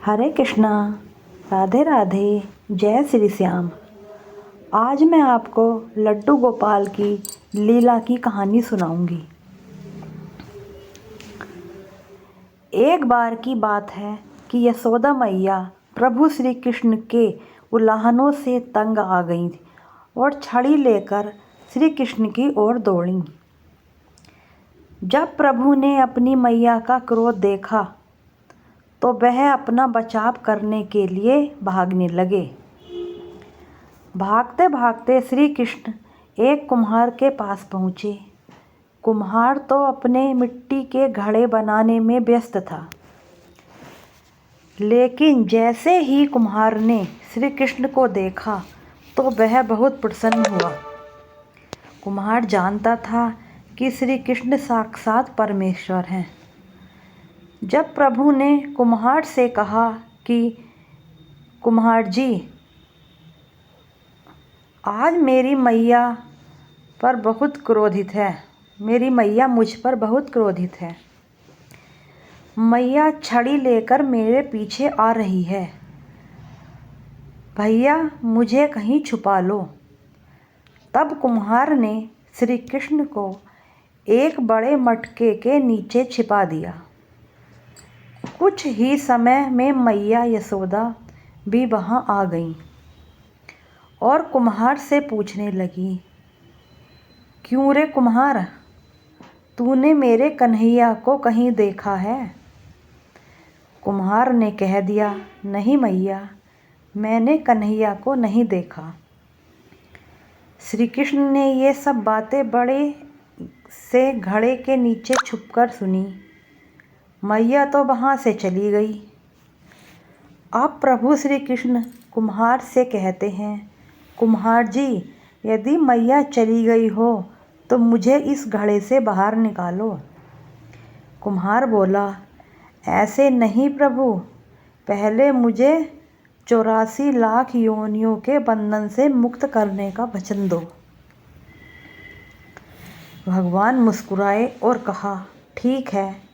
हरे कृष्णा, राधे राधे, जय श्री श्याम। आज मैं आपको लड्डू गोपाल की लीला की कहानी सुनाऊंगी। एक बार की बात है कि यशोदा मैया प्रभु श्री कृष्ण के उल्लाहनों से तंग आ गईं और छड़ी लेकर श्री कृष्ण की ओर दौड़ीं। जब प्रभु ने अपनी मैया का क्रोध देखा तो वह अपना बचाव करने के लिए भागने लगे। भागते भागते श्री कृष्ण एक कुम्हार के पास पहुँचे। कुम्हार तो अपने मिट्टी के घड़े बनाने में व्यस्त था, लेकिन जैसे ही कुम्हार ने श्री कृष्ण को देखा तो वह बहुत प्रसन्न हुआ। कुम्हार जानता था कि श्री कृष्ण साक्षात परमेश्वर हैं। जब प्रभु ने कुम्हार से कहा कि कुम्हार जी, आज मेरी मैया पर बहुत क्रोधित है, मेरी मैया मुझ पर बहुत क्रोधित है। मैया छड़ी लेकर मेरे पीछे आ रही है। भैया मुझे कहीं छुपा लो। तब कुम्हार ने श्री कृष्ण को एक बड़े मटके के नीचे छिपा दिया। कुछ ही समय में मैया यशोदा भी वहां आ गईं और कुम्हार से पूछने लगी, क्यों रे कुम्हार, तूने मेरे कन्हैया को कहीं देखा है? कुम्हार ने कह दिया, नहीं मैया, मैंने कन्हैया को नहीं देखा। श्री कृष्ण ने ये सब बातें बड़े से घड़े के नीचे छुपकर सुनी। मैया तो वहाँ से चली गई। अब प्रभु श्री कृष्ण कुम्हार से कहते हैं, कुम्हार जी, यदि मैया चली गई हो तो मुझे इस घड़े से बाहर निकालो। कुम्हार बोला, ऐसे नहीं प्रभु, पहले मुझे 84 लाख योनियों के बंधन से मुक्त करने का वचन दो। भगवान मुस्कुराए और कहा, ठीक है,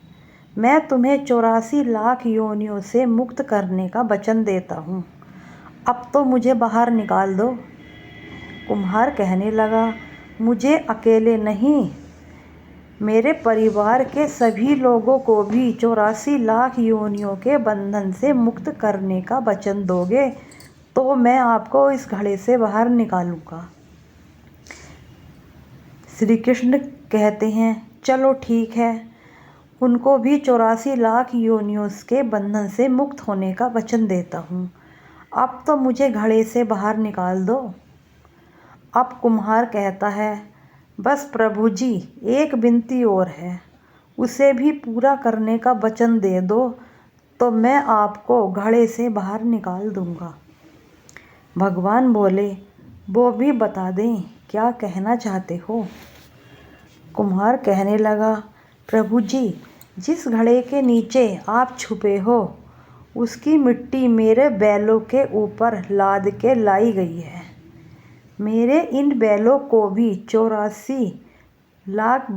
मैं तुम्हें 84 लाख योनियों से मुक्त करने का वचन देता हूँ। अब तो मुझे बाहर निकाल दो। कुम्हार कहने लगा, मुझे अकेले नहीं, मेरे परिवार के सभी लोगों को भी 84 लाख योनियों के बंधन से मुक्त करने का वचन दोगे तो मैं आपको इस घड़े से बाहर निकालूंगा। श्री कृष्ण कहते हैं, चलो ठीक है, उनको भी 84 लाख योनियों के बंधन से मुक्त होने का वचन देता हूँ। अब तो मुझे घड़े से बाहर निकाल दो। अब कुम्हार कहता है, बस प्रभु जी, एक विनती और है, उसे भी पूरा करने का वचन दे दो तो मैं आपको घड़े से बाहर निकाल दूंगा। भगवान बोले, वो भी बता दें, क्या कहना चाहते हो? कुम्हार कहने लगा, प्रभु जी, जिस घड़े के नीचे आप छुपे हो उसकी मिट्टी मेरे बैलों के ऊपर लाद के लाई गई है। मेरे इन बैलों को भी 84 लाख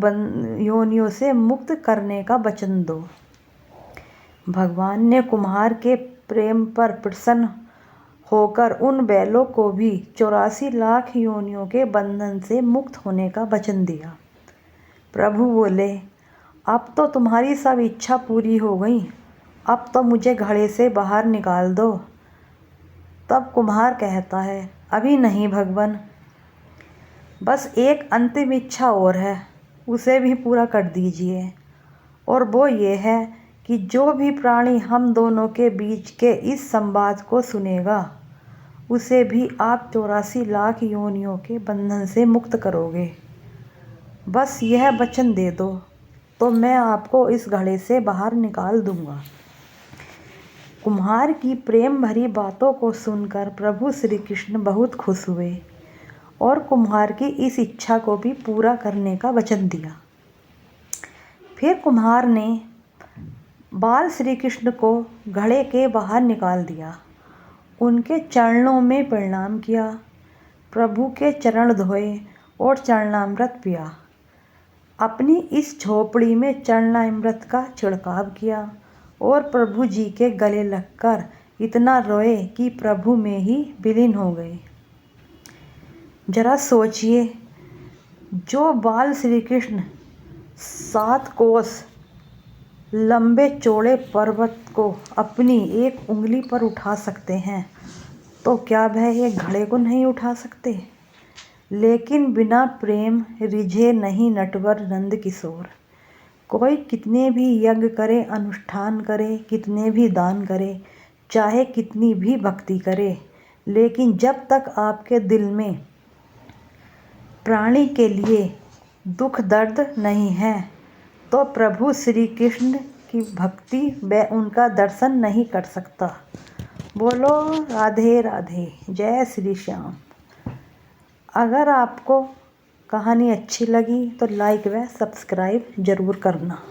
योनियों से मुक्त करने का वचन दो। भगवान ने कुम्हार के प्रेम पर प्रसन्न होकर उन बैलों को भी 84 लाख योनियों के बंधन से मुक्त होने का वचन दिया। प्रभु बोले, अब तो तुम्हारी सब इच्छा पूरी हो गई, अब तो मुझे घड़े से बाहर निकाल दो। तब कुम्हार कहता है, अभी नहीं भगवान, बस एक अंतिम इच्छा और है, उसे भी पूरा कर दीजिए। और वो ये है कि जो भी प्राणी हम दोनों के बीच के इस संवाद को सुनेगा उसे भी आप 84 लाख योनियों के बंधन से मुक्त करोगे। बस यह वचन दे दो तो मैं आपको इस घड़े से बाहर निकाल दूंगा। कुम्हार की प्रेम भरी बातों को सुनकर प्रभु श्री कृष्ण बहुत खुश हुए और कुम्हार की इस इच्छा को भी पूरा करने का वचन दिया। फिर कुम्हार ने बाल श्री कृष्ण को घड़े के बाहर निकाल दिया, उनके चरणों में प्रणाम किया, प्रभु के चरण धोए और चरणामृत पिया। अपनी इस झोपड़ी में चरणामृत का छिड़काव किया और प्रभु जी के गले लगकर इतना रोए कि प्रभु में ही विलीन हो गए। जरा सोचिए, जो बाल श्री कृष्ण 7 कोस लंबे चौड़े पर्वत को अपनी एक उंगली पर उठा सकते हैं, तो क्या वह एक घड़े को नहीं उठा सकते? लेकिन बिना प्रेम रिझे नहीं नटवर नंद किशोर। कोई कितने भी यज्ञ करे, अनुष्ठान करे, कितने भी दान करे, चाहे कितनी भी भक्ति करे, लेकिन जब तक आपके दिल में प्राणी के लिए दुख दर्द नहीं है, तो प्रभु श्री कृष्ण की भक्ति व उनका दर्शन नहीं कर सकता। बोलो राधे राधे, जय श्री श्याम। अगर आपको कहानी अच्छी लगी तो लाइक व सब्सक्राइब ज़रूर करना।